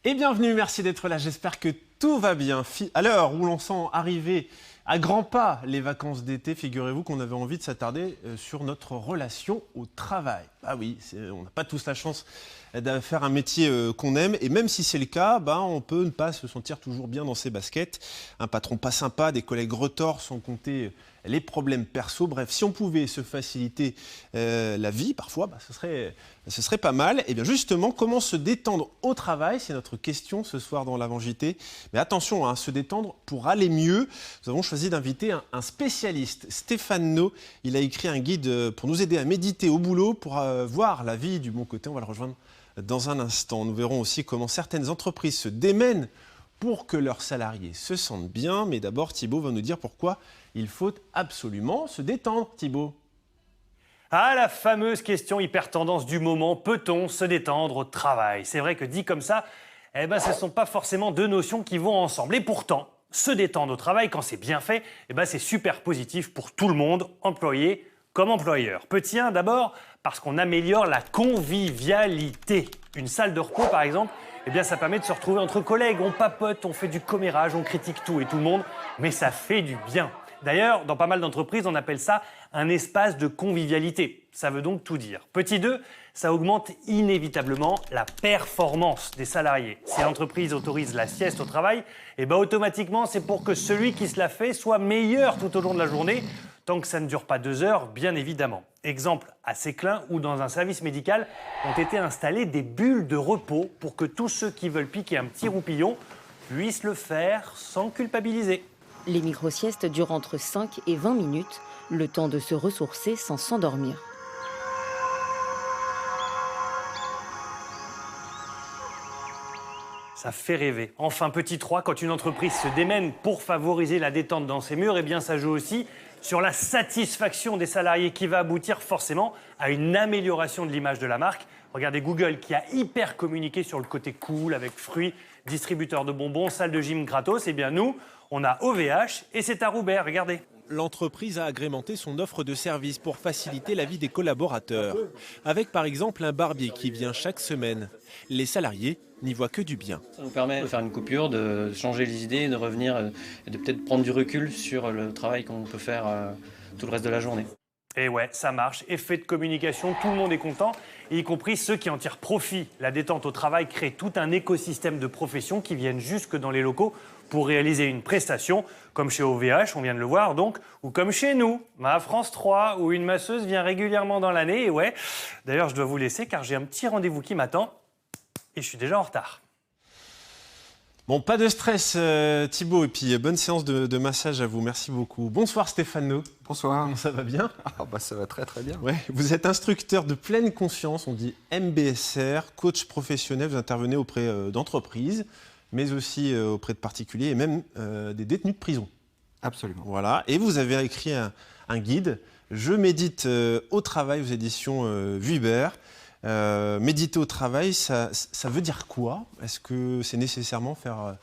Et bienvenue, merci d'être là, j'espère que tout va bien. À l'heure où l'on sent arriver à grands pas les vacances d'été, figurez-vous qu'on avait envie de s'attarder sur notre relation au travail. Ah oui, on n'a pas tous la chance de faire un métier qu'on aime, et même si c'est le cas, on peut ne pas se sentir toujours bien dans ses baskets. Un patron pas sympa, des collègues retors, sans compter les problèmes perso. Bref, si on pouvait se faciliter la vie, parfois, ce serait pas mal. Et bien justement, comment se détendre au travail, c'est notre question ce soir dans l'Avant JT. Mais attention, se détendre pour aller mieux. Nous avons choisi d'inviter un spécialiste, Stéphane No. Il a écrit un guide pour nous aider à méditer au boulot, pour voir la vie du bon côté. On va le rejoindre dans un instant. Nous verrons aussi comment certaines entreprises se démènent pour que leurs salariés se sentent bien. Mais d'abord, Thibaut va nous dire pourquoi il faut absolument se détendre. Thibaut. Ah, la fameuse question hyper tendance du moment, peut-on se détendre au travail? C'est vrai que dit comme ça, ce ne sont pas forcément deux notions qui vont ensemble. Et pourtant, se détendre au travail, quand c'est bien fait, c'est super positif pour tout le monde, employé comme employeur. Petit 1 d'abord, parce qu'on améliore la convivialité. Une salle de repos, par exemple, ça permet de se retrouver entre collègues. On papote, on fait du commérage, on critique tout et tout le monde, mais ça fait du bien. D'ailleurs, dans pas mal d'entreprises, on appelle ça un espace de convivialité. Ça veut donc tout dire. Petit 2, ça augmente inévitablement la performance des salariés. Si l'entreprise autorise la sieste au travail, automatiquement, c'est pour que celui qui se la fait soit meilleur tout au long de la journée, tant que ça ne dure pas 2 heures, bien évidemment. Exemple à Séclin, où dans un service médical ont été installées des bulles de repos pour que tous ceux qui veulent piquer un petit roupillon puissent le faire sans culpabiliser. Les micro-siestes durent entre 5 et 20 minutes, le temps de se ressourcer sans s'endormir. Ça fait rêver. Enfin, petit 3, quand une entreprise se démène pour favoriser la détente dans ses murs, ça joue aussi sur la satisfaction des salariés qui va aboutir forcément à une amélioration de l'image de la marque. Regardez Google qui a hyper communiqué sur le côté cool avec fruits, distributeur de bonbons, salle de gym gratos. Nous, on a OVH et c'est à Roubaix, regardez. L'entreprise a agrémenté son offre de services pour faciliter la vie des collaborateurs. Avec par exemple un barbier qui vient chaque semaine. Les salariés n'y voient que du bien. Ça nous permet de faire une coupure, de changer les idées, de revenir et de peut-être prendre du recul sur le travail qu'on peut faire tout le reste de la journée. Et ouais, ça marche. Effet de communication, tout le monde est content, y compris ceux qui en tirent profit. La détente au travail crée tout un écosystème de professions qui viennent jusque dans les locaux pour réaliser une prestation, comme chez OVH, on vient de le voir donc, ou comme chez nous, à France 3, où une masseuse vient régulièrement dans l'année. Et ouais, d'ailleurs, je dois vous laisser car j'ai un petit rendez-vous qui m'attend et je suis déjà en retard. Bon, pas de stress Thibaut, et puis bonne séance de massage à vous, merci beaucoup. Bonsoir Stéphane No. Bonsoir. Comment ça va bien? Ça va très très bien. Ouais, vous êtes instructeur de pleine conscience, on dit MBSR, coach professionnel, vous intervenez auprès d'entreprises, mais aussi auprès de particuliers et même des détenus de prison. Absolument. Voilà, et vous avez écrit un guide, Je médite au travail aux éditions Vuibert. Méditer au travail, ça veut dire quoi? Est-ce que c'est nécessairement faire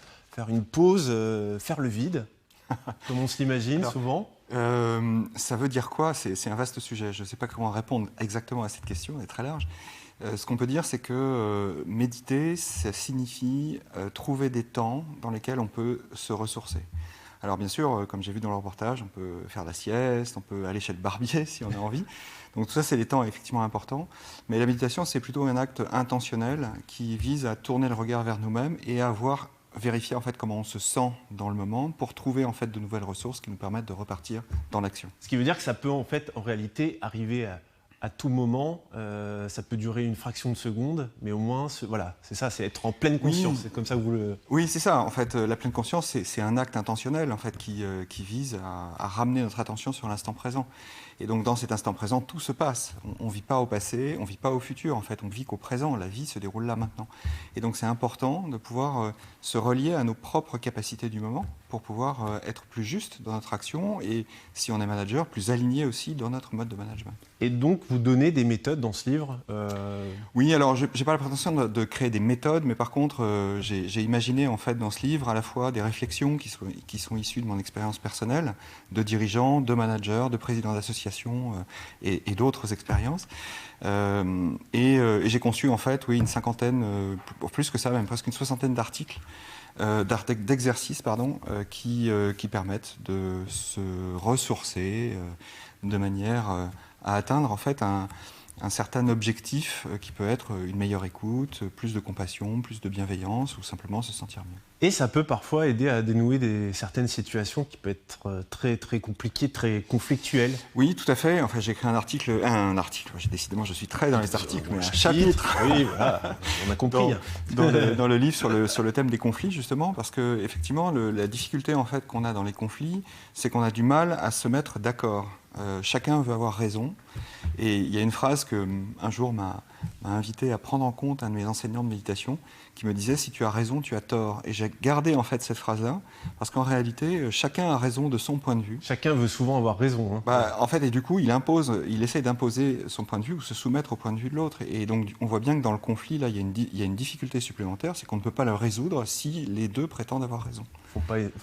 une pause, faire le vide, comme on se l'imagine souvent? Ça veut dire quoi? C'est un vaste sujet. Je ne sais pas comment répondre exactement à cette question, elle est très large. Ce qu'on peut dire, c'est que méditer, ça signifie trouver des temps dans lesquels on peut se ressourcer. Alors bien sûr, comme j'ai vu dans le reportage, on peut faire la sieste, on peut aller chez le barbier si on a envie. Donc tout ça, c'est des temps effectivement importants. Mais la méditation, c'est plutôt un acte intentionnel qui vise à tourner le regard vers nous-mêmes et à vérifier en fait comment on se sent dans le moment pour trouver en fait de nouvelles ressources qui nous permettent de repartir dans l'action. Ce qui veut dire que ça peut en réalité arriver à tout moment, ça peut durer une fraction de seconde, mais au moins, voilà, c'est ça, c'est être en pleine conscience. Oui. C'est comme ça que vous le... Oui, c'est ça. En fait, la pleine conscience, c'est un acte intentionnel en fait, qui vise à ramener notre attention sur l'instant présent. Et donc, dans cet instant présent, tout se passe. On ne vit pas au passé, on ne vit pas au futur. En fait, on vit qu'au présent. La vie se déroule là, maintenant. Et donc, c'est important de pouvoir se relier à nos propres capacités du moment pour pouvoir être plus juste dans notre action et, si on est manager, plus aligné aussi dans notre mode de management. Et donc, vous donnez des méthodes dans ce livre Oui, alors je n'ai pas la prétention de créer des méthodes, mais par contre, j'ai imaginé en fait dans ce livre à la fois des réflexions qui sont issues de mon expérience personnelle, de dirigeants, de managers, de présidents d'associations et d'autres expériences. Et j'ai conçu en fait, oui, une cinquantaine, plus que ça, même presque une soixantaine d'articles. D'exercices qui permettent de se ressourcer de manière à atteindre en fait un certain objectif qui peut être une meilleure écoute, plus de compassion, plus de bienveillance ou simplement se sentir mieux. Et ça peut parfois aider à dénouer certaines situations qui peuvent être très, très compliquées, très conflictuelles. Oui, tout à fait. Enfin, j'ai écrit un article. Décidément, je suis très dans les articles, mais un chapitre. Oui, voilà, on a compris. Dans le livre sur le thème des conflits, justement, parce que effectivement, la difficulté en fait qu'on a dans les conflits, c'est qu'on a du mal à se mettre d'accord. Chacun veut avoir raison. Et il y a une phrase qu'un jour m'a invité à prendre en compte un de mes enseignants de méditation qui me disait « si tu as raison, tu as tort ». Et j'ai gardé en fait cette phrase-là parce qu'en réalité, chacun a raison de son point de vue. Chacun veut souvent avoir raison. Hein. En fait, et du coup, il essaie d'imposer son point de vue ou se soumettre au point de vue de l'autre. Et donc, on voit bien que dans le conflit, là, il y a une difficulté supplémentaire, c'est qu'on ne peut pas le résoudre si les deux prétendent avoir raison.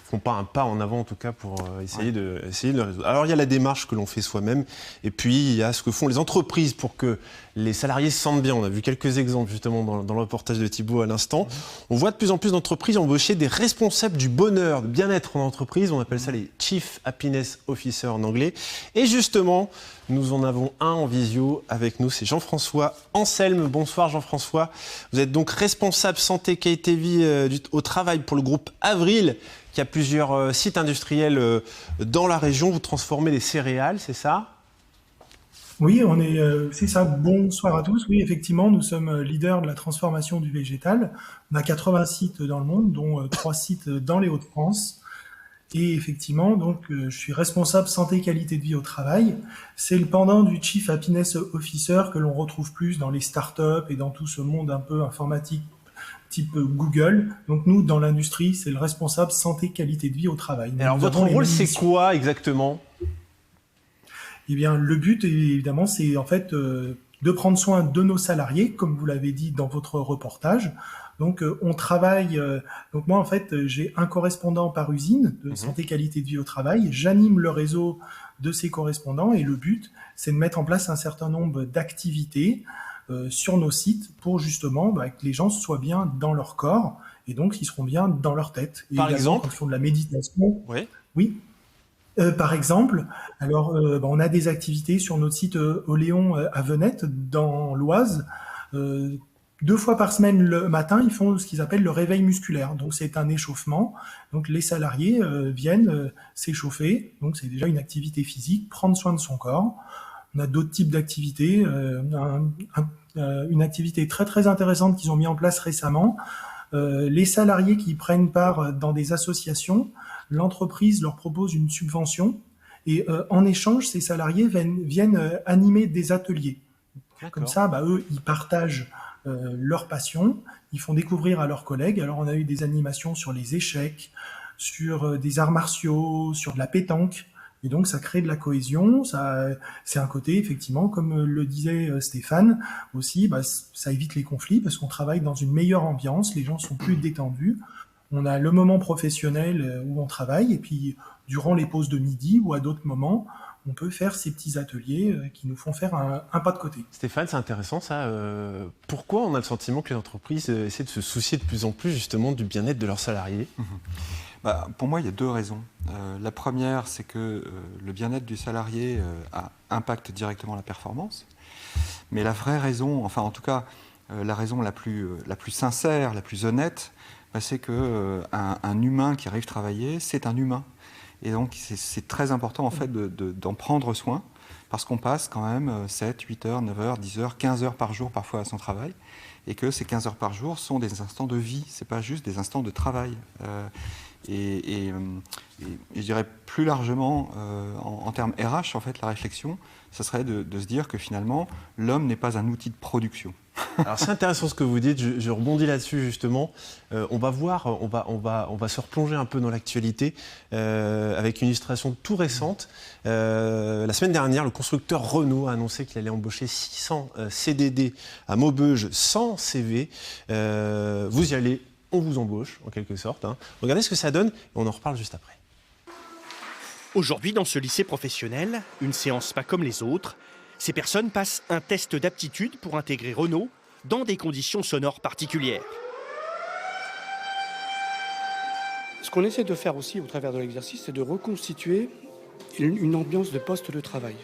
Font pas un pas en avant en tout cas pour essayer de le résoudre. Alors il y a la démarche que l'on fait soi-même et puis il y a ce que font les entreprises pour que les salariés se sentent bien. On a vu quelques exemples justement dans le reportage de Thibaut à l'instant. On voit de plus en plus d'entreprises embaucher des responsables du bonheur, du bien-être en entreprise. On appelle ça les Chief Happiness Officers en anglais. Et justement, nous en avons un en visio avec nous, c'est Jean-François Anselme. Bonsoir Jean-François. Vous êtes donc responsable santé, qualité, vie au travail pour le groupe Avril, qui a plusieurs sites industriels dans la région. Vous transformez les céréales, c'est ça ? Oui, c'est ça. Bonsoir à tous. Oui, effectivement, nous sommes leaders de la transformation du végétal. On a 80 sites dans le monde, dont 3 sites dans les Hauts-de-France. Et effectivement, donc, je suis responsable santé qualité de vie au travail. C'est le pendant du Chief Happiness Officer que l'on retrouve plus dans les startups et dans tout ce monde un peu informatique type Google. Donc nous, dans l'industrie, c'est le responsable santé qualité de vie au travail. Alors votre rôle, c'est quoi exactement ? Eh bien, le but, évidemment, c'est en fait de prendre soin de nos salariés, comme vous l'avez dit dans votre reportage. Donc, on travaille. Donc, moi, en fait, j'ai un correspondant par usine de santé qualité de vie au travail. J'anime le réseau de ces correspondants et le but, c'est de mettre en place un certain nombre d'activités sur nos sites pour justement que les gens soient bien dans leur corps et donc ils seront bien dans leur tête. Et par exemple, quand ils font de la méditation. Oui. Par exemple, alors on a des activités sur notre site Oléon à Venette, dans l'Oise. 2 fois par semaine le matin, ils font ce qu'ils appellent le réveil musculaire. Donc c'est un échauffement. Donc les salariés viennent s'échauffer. Donc c'est déjà une activité physique, prendre soin de son corps. On a d'autres types d'activités. Une activité très très intéressante qu'ils ont mis en place récemment. Les salariés qui prennent part dans des associations, l'entreprise leur propose une subvention et en échange, ces salariés viennent animer des ateliers. Comme ça, eux, ils partagent leur passion, ils font découvrir à leurs collègues. Alors, on a eu des animations sur les échecs, sur des arts martiaux, sur de la pétanque. Et donc, ça crée de la cohésion. C'est un côté, effectivement, comme le disait Stéphane, aussi, ça évite les conflits parce qu'on travaille dans une meilleure ambiance, les gens sont plus détendus. On a le moment professionnel où on travaille et puis, durant les pauses de midi ou à d'autres moments, on peut faire ces petits ateliers qui nous font faire un pas de côté. Stéphane, c'est intéressant ça. Pourquoi on a le sentiment que les entreprises essaient de se soucier de plus en plus justement du bien-être de leurs salariés ? Pour moi, il y a 2 raisons. La première, c'est que le bien-être du salarié impacte directement la performance. Mais la vraie raison, enfin en tout cas, la raison la plus sincère, la plus honnête, c'est qu'un humain qui arrive travailler, c'est un humain. Et donc, c'est très important en fait d'en prendre soin, parce qu'on passe quand même 7, 8 heures, 9 heures, 10 heures, 15 heures par jour parfois à son travail, et que ces 15 heures par jour sont des instants de vie, c'est pas juste des instants de travail. Et je dirais plus largement, en termes RH, en fait, la réflexion, ça serait de se dire que finalement, l'homme n'est pas un outil de production. Alors c'est intéressant ce que vous dites, je rebondis là-dessus justement. On va voir, on va se replonger un peu dans l'actualité avec une illustration tout récente. La semaine dernière, le constructeur Renault a annoncé qu'il allait embaucher 600 CDD à Maubeuge sans CV. Vous y allez, on vous embauche en quelque sorte. Hein. Regardez ce que ça donne et on en reparle juste après. Aujourd'hui, dans ce lycée professionnel, une séance pas comme les autres, ces personnes passent un test d'aptitude pour intégrer Renault dans des conditions sonores particulières. Ce qu'on essaie de faire aussi au travers de l'exercice, c'est de reconstituer une ambiance de poste de travail,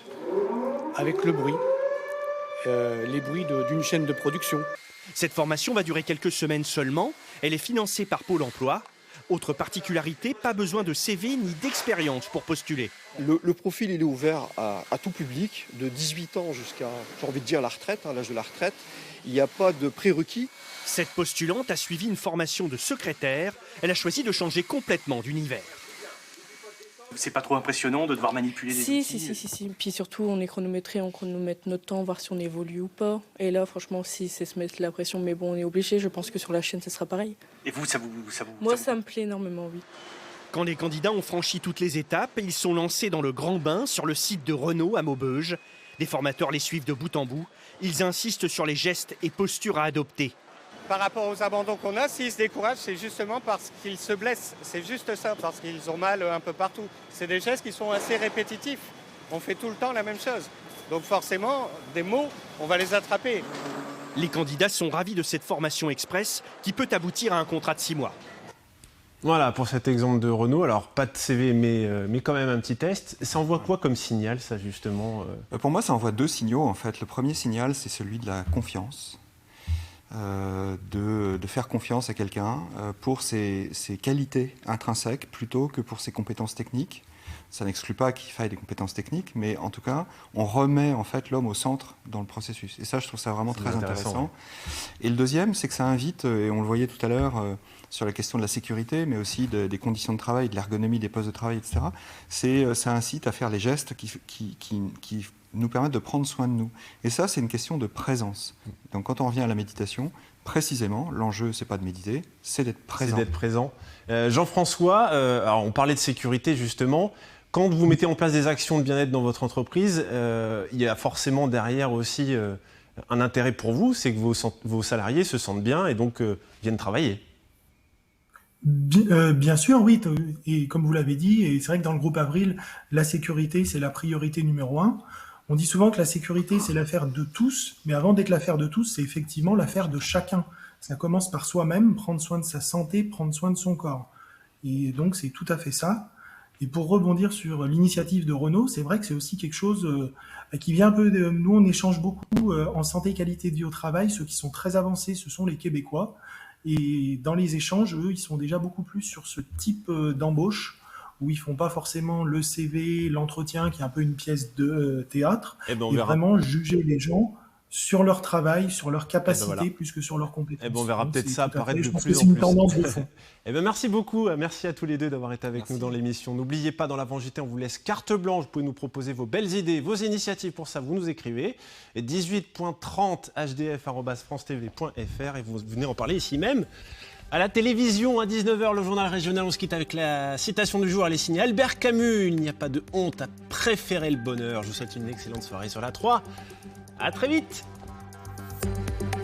avec le bruit, les bruits d'une chaîne de production. Cette formation va durer quelques semaines seulement. Elle est financée par Pôle emploi. Autre particularité, pas besoin de CV ni d'expérience pour postuler. Le profil il est ouvert à tout public, de 18 ans jusqu'à, j'ai envie de dire, la retraite, l'âge de la retraite. Il n'y a pas de prérequis. Cette postulante a suivi une formation de secrétaire. Elle a choisi de changer complètement d'univers. C'est pas trop impressionnant de devoir manipuler des outils? Si. Puis surtout, on est chronométré, on chronomètre notre temps, voir si on évolue ou pas. Et là, franchement, si c'est se mettre la pression, mais bon, on est obligé. Je pense que sur la chaîne, ce sera pareil. Et vous, Moi, ça me plaît énormément, oui. Quand les candidats ont franchi toutes les étapes, ils sont lancés dans le grand bain sur le site de Renault à Maubeuge. Les formateurs les suivent de bout en bout. Ils insistent sur les gestes et postures à adopter. Par rapport aux abandons qu'on a, s'ils se découragent, c'est justement parce qu'ils se blessent. C'est juste ça, parce qu'ils ont mal un peu partout. C'est des gestes qui sont assez répétitifs. On fait tout le temps la même chose. Donc forcément, des mots, on va les attraper. Les candidats sont ravis de cette formation express qui peut aboutir à un contrat de 6 mois. Voilà pour cet exemple de Renault. Alors pas de CV mais quand même un petit test. Ça envoie quoi comme signal ça justement Pour moi ça envoie 2 signaux en fait. Le premier signal c'est celui de la confiance. De faire confiance à quelqu'un pour ses qualités intrinsèques plutôt que pour ses compétences techniques. Ça n'exclut pas qu'il faille des compétences techniques, mais en tout cas, on remet en fait l'homme au centre dans le processus. Et ça, je trouve ça vraiment très intéressant. Ouais. Et le deuxième, c'est que ça invite, et on le voyait tout à l'heure sur la question de la sécurité, mais aussi des conditions de travail, de l'ergonomie des postes de travail, etc. Ça incite à faire les gestes qui nous permettent de prendre soin de nous. Et ça, c'est une question de présence. Donc quand on revient à la méditation, précisément, l'enjeu, c'est pas de méditer, c'est d'être présent. C'est d'être présent. Jean-François, alors on parlait de sécurité justement. Quand vous mettez en place des actions de bien-être dans votre entreprise, il y a forcément derrière aussi un intérêt pour vous, c'est que vos salariés se sentent bien et donc viennent travailler. Bien sûr, oui. Et comme vous l'avez dit, et c'est vrai que dans le groupe Avril, la sécurité, c'est la priorité numéro 1. On dit souvent que la sécurité, c'est l'affaire de tous, mais avant d'être l'affaire de tous, c'est effectivement l'affaire de chacun. Ça commence par soi-même, prendre soin de sa santé, prendre soin de son corps. Et donc, c'est tout à fait ça. Et pour rebondir sur l'initiative de Renault, c'est vrai que c'est aussi quelque chose qui vient un peu de... Nous, on échange beaucoup en santé et qualité de vie au travail. Ceux qui sont très avancés, ce sont les Québécois. Et dans les échanges, eux, ils sont déjà beaucoup plus sur ce type d'embauche, où ils font pas forcément le CV, l'entretien, qui est un peu une pièce de théâtre, et vraiment juger les gens sur leur travail, sur leur capacité, plus que sur leurs compétences. On verra peut-être ça apparaître de plus en plus. C'est une tendance de fond. Merci beaucoup, merci à tous les deux d'avoir été avec nous dans l'émission. N'oubliez pas, dans l'Avant JT, on vous laisse carte blanche. Vous pouvez nous proposer vos belles idées, vos initiatives. Pour ça, vous nous écrivez. 18.30 hdf@francetv.fr et vous venez en parler ici même. À la télévision, à 19h, le journal régional, on se quitte avec la citation du jour. Elle est signée Albert Camus. Il n'y a pas de honte à préférer le bonheur. Je vous souhaite une excellente soirée sur la 3. À très vite.